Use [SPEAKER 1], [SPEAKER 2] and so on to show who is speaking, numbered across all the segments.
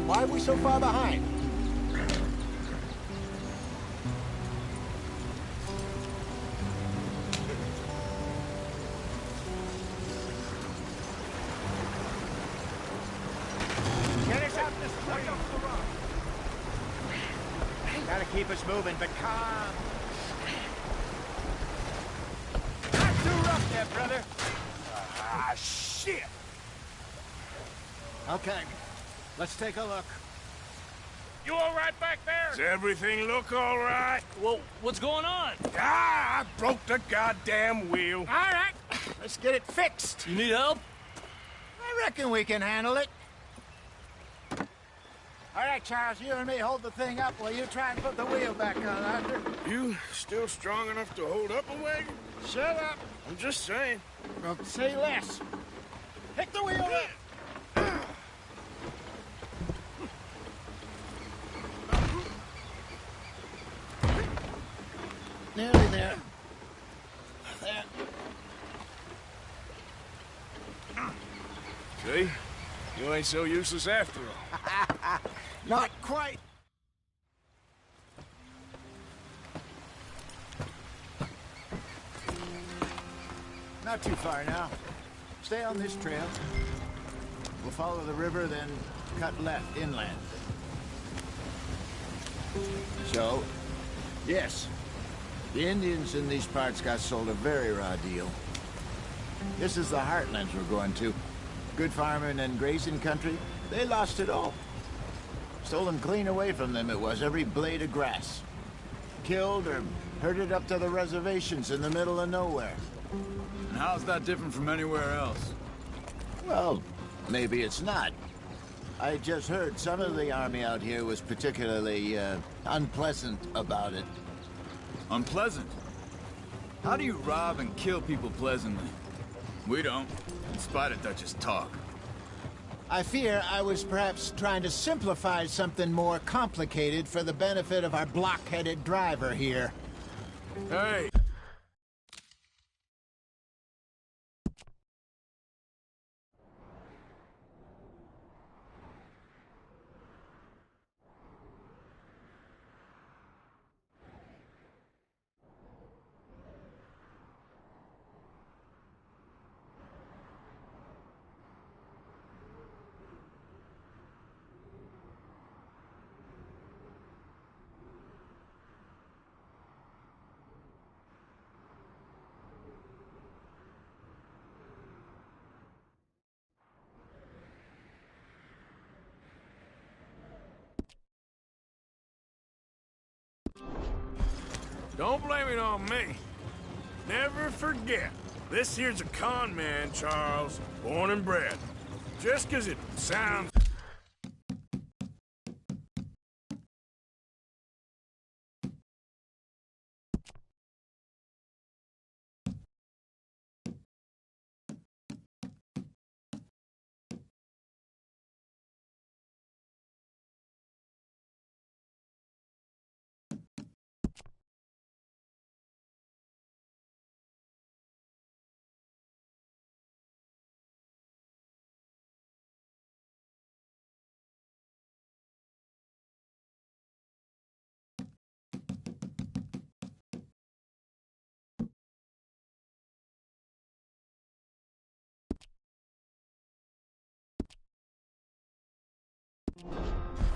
[SPEAKER 1] Why are we so far behind? Get us out this way. Gotta keep us moving, but calm. Not too rough there, brother.
[SPEAKER 2] Ah, shit!
[SPEAKER 1] Okay, let's take a look.
[SPEAKER 2] You all right back there? Does everything look all right?
[SPEAKER 3] Well, what's going on?
[SPEAKER 2] Ah, I broke the goddamn wheel.
[SPEAKER 1] All right, let's get it fixed.
[SPEAKER 3] You need help?
[SPEAKER 1] I reckon we can handle it. All right, Charles, you and me hold the thing up while you try and put the wheel back on, Arthur.
[SPEAKER 2] You still strong enough to hold up a wagon?
[SPEAKER 1] Shut up.
[SPEAKER 2] I'm just saying.
[SPEAKER 1] Well, say less. Pick the wheel up. Nearly there. There.
[SPEAKER 2] See? You ain't so useless after all.
[SPEAKER 1] Not quite. Not too far now. Stay on this trail. We'll follow the river, then cut left inland. So, yes, the Indians in these parts got sold a very raw deal. This is the heartlands we're going to. Good farming and grazing country, they lost it all. Stolen clean away from them it was, every blade of grass. Killed or herded up to the reservations in the middle of nowhere.
[SPEAKER 4] And how's that different from anywhere else?
[SPEAKER 1] Well, maybe it's not. I just heard some of the army out here was particularly, unpleasant about it.
[SPEAKER 4] Unpleasant? How do you rob and kill people pleasantly? We don't, in spite of Dutch's talk.
[SPEAKER 1] I fear I was perhaps trying to simplify something more complicated for the benefit of our block-headed driver here.
[SPEAKER 2] Hey! Don't blame it on me. Never forget, this here's a con man, Charles, born and bred. Just 'cause it sounds...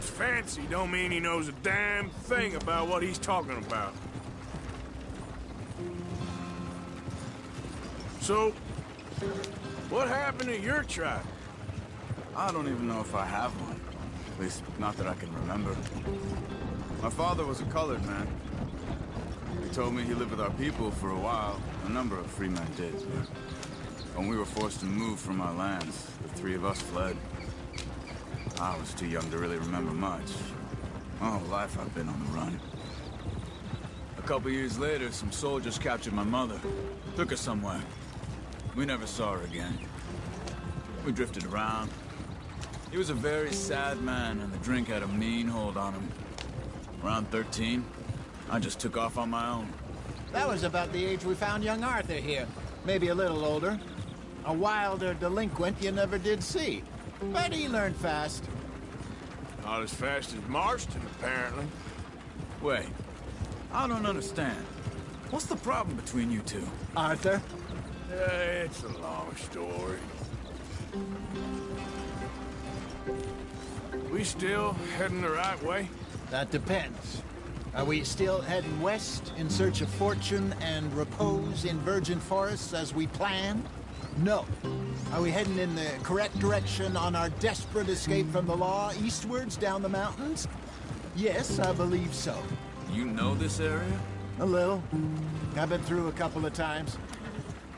[SPEAKER 2] Fancy don't mean he knows a damn thing about what he's talking about. So, what happened to your tribe?
[SPEAKER 4] I don't even know if I have one. At least, not that I can remember. My father was a colored man. He told me he lived with our people for a while. A number of free men did. When we were forced to move from our lands, the three of us fled. I was too young to really remember much. My whole life I've been on the run. A couple years later, some soldiers captured my mother. Took her somewhere. We never saw her again. We drifted around. He was a very sad man, and the drink had a mean hold on him. Around 13, I just took off on my own.
[SPEAKER 1] That was about the age we found young Arthur here. Maybe a little older. A wilder delinquent you never did see. But he learned fast.
[SPEAKER 2] Not as fast as Marston, apparently.
[SPEAKER 4] Wait, I don't understand. What's the problem between you two?
[SPEAKER 1] Arthur?
[SPEAKER 2] It's a long story. We still heading the right way?
[SPEAKER 1] That depends. Are we still heading west in search of fortune and repose in virgin forests as we planned? No. Are we heading in the correct direction on our desperate escape from the law eastwards down the mountains? Yes, I believe so.
[SPEAKER 4] You know this area?
[SPEAKER 1] A little. I've been through a couple of times.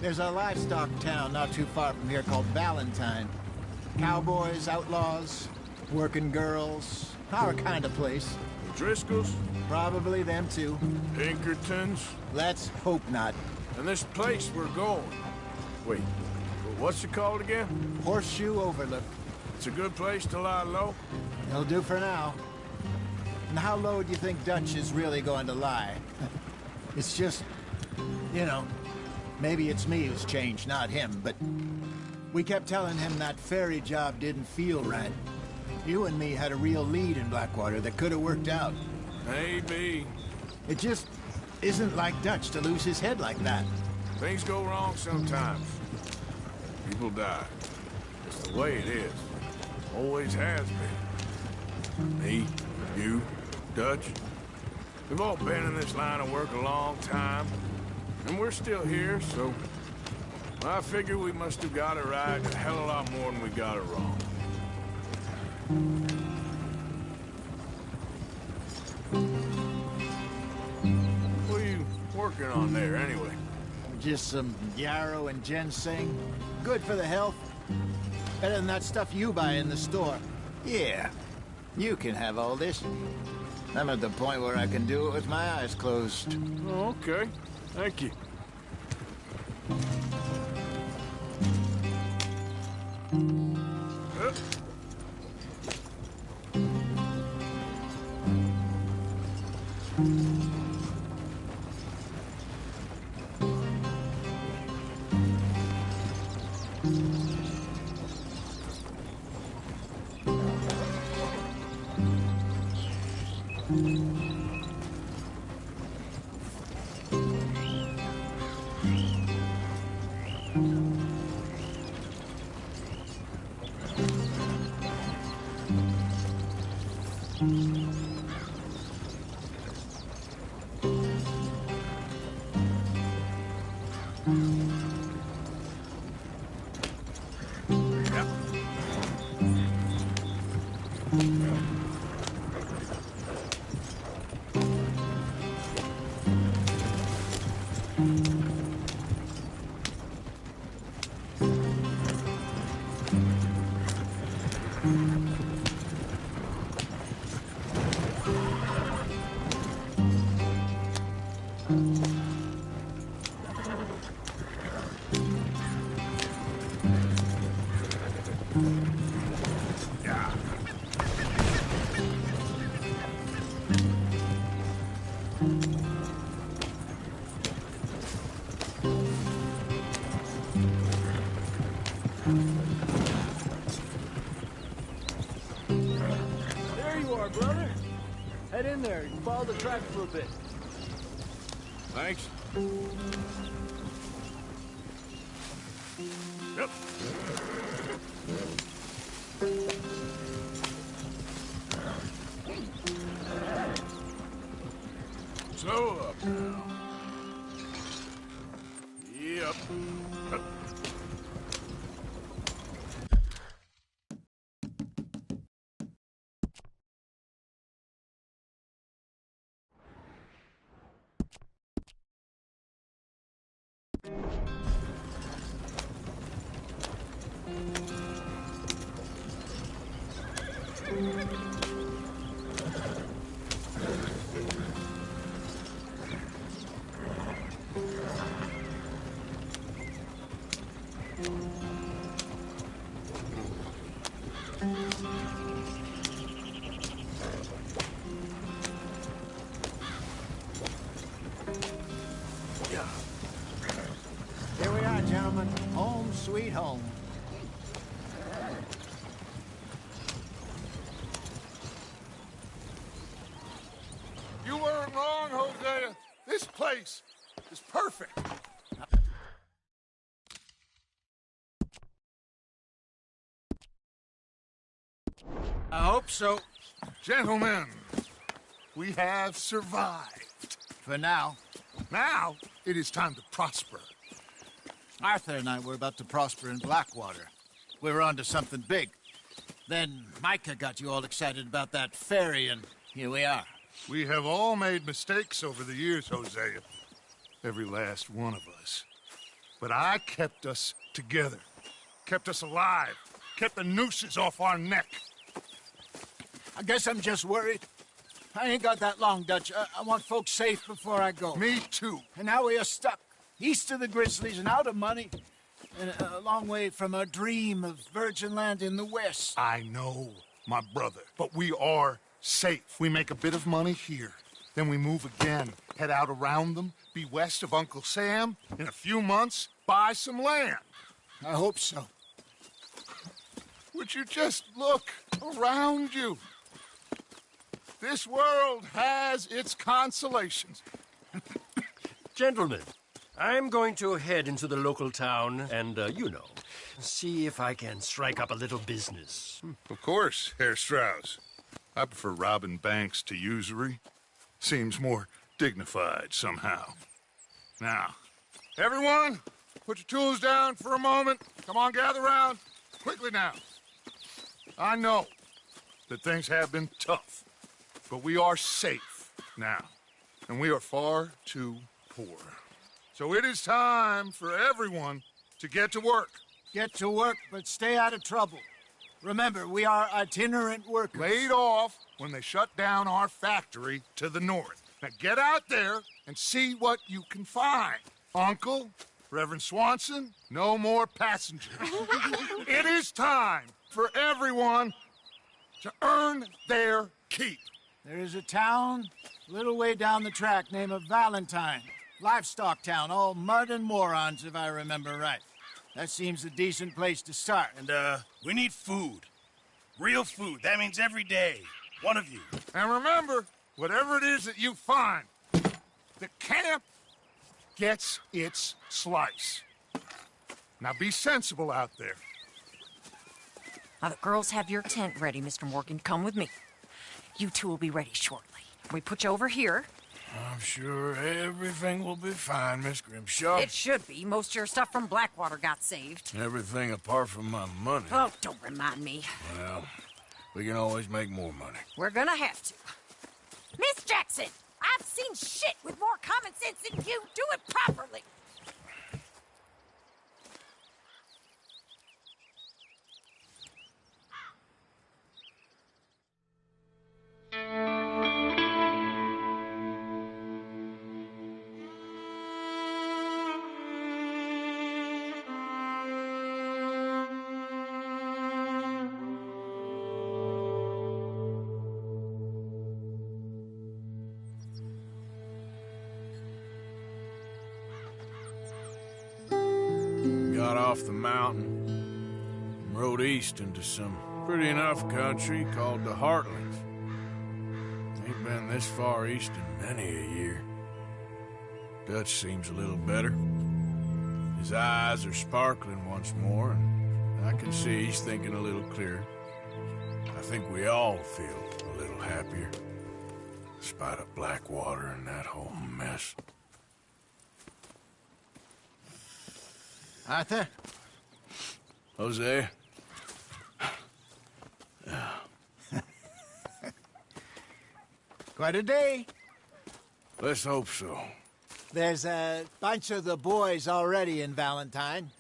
[SPEAKER 1] There's a livestock town not too far from here called Valentine. Cowboys, outlaws, working girls, our kind of place.
[SPEAKER 2] The Driscolls?
[SPEAKER 1] Probably them too.
[SPEAKER 2] Pinkertons?
[SPEAKER 1] Let's hope not.
[SPEAKER 2] And this place we're going. Wait, what's it called again?
[SPEAKER 1] Horseshoe Overlook.
[SPEAKER 2] It's a good place to lie low?
[SPEAKER 1] It'll do for now. And how low do you think Dutch is really going to lie? It's just, you know, maybe it's me who's changed, not him, but we kept telling him that ferry job didn't feel right. You and me had a real lead in Blackwater that could have worked out.
[SPEAKER 2] Maybe.
[SPEAKER 1] It just isn't like Dutch to lose his head like that.
[SPEAKER 2] Things go wrong sometimes. People die. It's the way it is. Always has been. Me, you, Dutch. We've all been in this line of work a long time. And we're still here, so... I figure we must have got it right a hell of a lot more than we got it wrong. What are you working on there, anyway?
[SPEAKER 1] Just some yarrow and ginseng. Good for the health. Better than that stuff you buy in the store. Yeah, you can have all this. I'm at the point where I can do it with my eyes closed.
[SPEAKER 2] Oh, okay. Thank you.
[SPEAKER 3] Brother, head in there. You can follow the tracks for a bit.
[SPEAKER 2] Thanks. Yep. Slow up now. Yep. Up.
[SPEAKER 1] Here we are, gentlemen. Home sweet home.
[SPEAKER 5] place is perfect.
[SPEAKER 1] I hope so.
[SPEAKER 5] Gentlemen, we have survived.
[SPEAKER 1] For now.
[SPEAKER 5] Now, it is time to prosper.
[SPEAKER 1] Arthur and I were about to prosper in Blackwater. We were onto something big. Then Micah got you all excited about that ferry, and here we are.
[SPEAKER 5] We have all made mistakes over the years, Hosea. Every last one of us. But I kept us together. Kept us alive. Kept the nooses off our neck.
[SPEAKER 1] I guess I'm just worried. I ain't got that long, Dutch. I want folks safe before I go.
[SPEAKER 5] Me too.
[SPEAKER 1] And now we are stuck, east of the Grizzlies and out of money, and a long way from our dream of virgin land in the west.
[SPEAKER 5] I know, my brother, but we are safe. We make a bit of money here, then we move again, head out around them, be west of Uncle Sam, in a few months, buy some land.
[SPEAKER 1] I hope so.
[SPEAKER 5] Would you just look around you? This world has its consolations.
[SPEAKER 6] Gentlemen, I'm going to head into the local town and, see if I can strike up a little business.
[SPEAKER 5] Of course, Herr Strauss. I prefer robbing banks to usury. Seems more dignified somehow. Now, everyone, put your tools down for a moment. Come on, gather round. Quickly now. I know that things have been tough, but we are safe now, and we are far too poor. So it is time for everyone to get to work.
[SPEAKER 1] Get to work, but stay out of trouble. Remember, we are itinerant workers.
[SPEAKER 5] Laid off when they shut down our factory to the north. Now get out there and see what you can find. Uncle, Reverend Swanson, no more passengers. It is time for everyone to earn their keep.
[SPEAKER 1] There is a town a little way down the track named Valentine. Livestock town, all mud and morons, if I remember right. That seems a decent place to start.
[SPEAKER 7] And, we need food. Real food. That means every day. One of you.
[SPEAKER 5] And remember, whatever it is that you find, the camp gets its slice. Now be sensible out there.
[SPEAKER 8] Now, the girls have your tent ready, Mr. Morgan. Come with me. You two will be ready shortly. We put you over here.
[SPEAKER 2] I'm sure everything will be fine, Miss Grimshaw.
[SPEAKER 8] It should be. Most of your stuff from Blackwater got saved.
[SPEAKER 2] Everything apart from my money.
[SPEAKER 8] Oh, don't remind me.
[SPEAKER 2] Well, we can always make more money.
[SPEAKER 8] We're gonna have to. Miss Jackson, I've seen shit with more common sense than you. Do it properly.
[SPEAKER 2] Got off the mountain and rode east into some pretty enough country called the Heartlands. Ain't been this far east in many a year. Dutch seems a little better. His eyes are sparkling once more, and I can see he's thinking a little clearer. I think we all feel a little happier, in spite of Blackwater and that whole mess.
[SPEAKER 1] Arthur?
[SPEAKER 2] Jose?
[SPEAKER 1] Quite a day.
[SPEAKER 2] Let's hope so.
[SPEAKER 1] There's a bunch of the boys already in Valentine.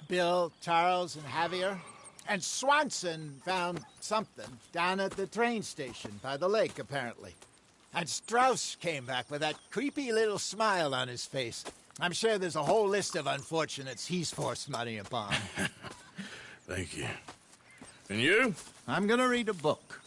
[SPEAKER 1] Bill, Charles, and Javier. And Swanson found something down at the train station by the lake, apparently. And Strauss came back with that creepy little smile on his face. I'm sure there's a whole list of unfortunates he's forced money upon.
[SPEAKER 2] Thank you. And you?
[SPEAKER 1] I'm gonna read a book.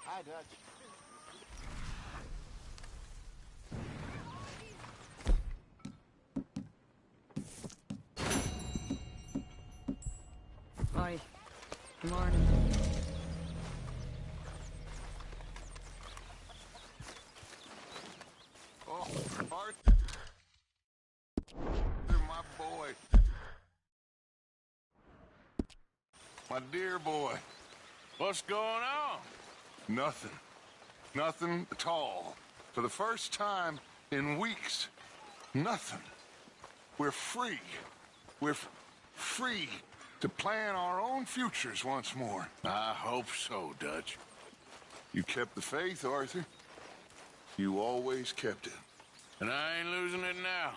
[SPEAKER 1] Hi, Dutch.
[SPEAKER 8] Hi. Good morning.
[SPEAKER 5] Arthur, my boy. My dear boy.
[SPEAKER 2] What's going on?
[SPEAKER 5] Nothing. Nothing at all. For the first time in weeks, nothing. We're free. We're free to plan our own futures once more.
[SPEAKER 2] I hope so, Dutch.
[SPEAKER 5] You kept the faith, Arthur. You always kept it.
[SPEAKER 2] And I ain't losing it now.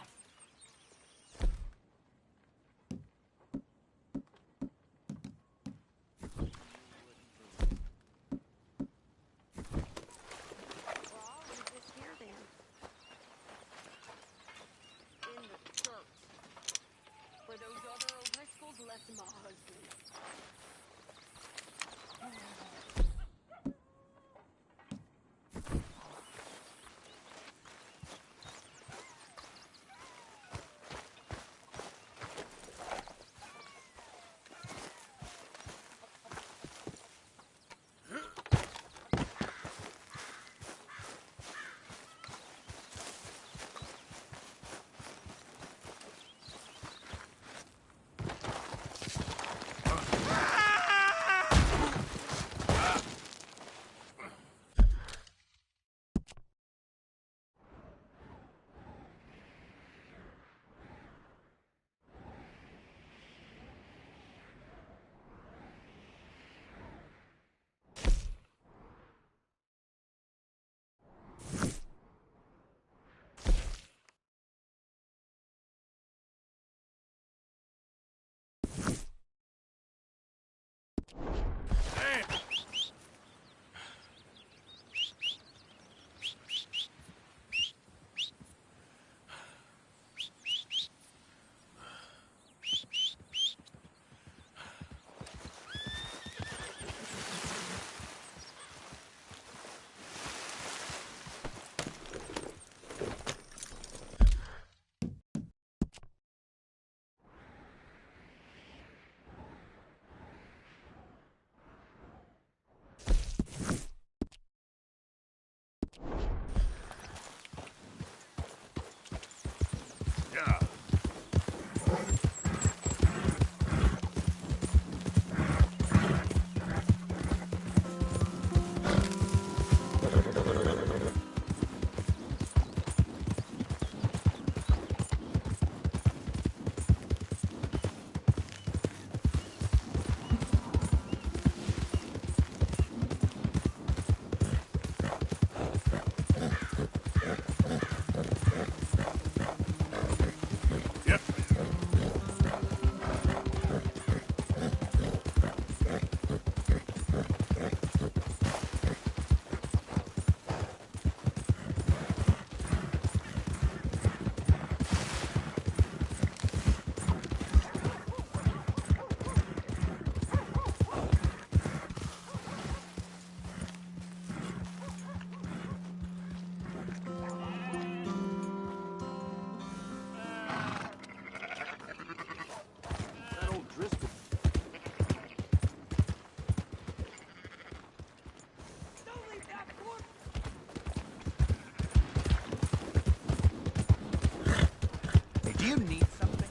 [SPEAKER 9] Do you need something?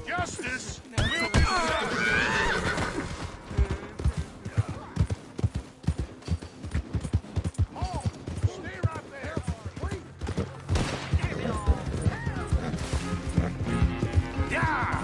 [SPEAKER 7] Justice will be served. Stay right there. Yeah.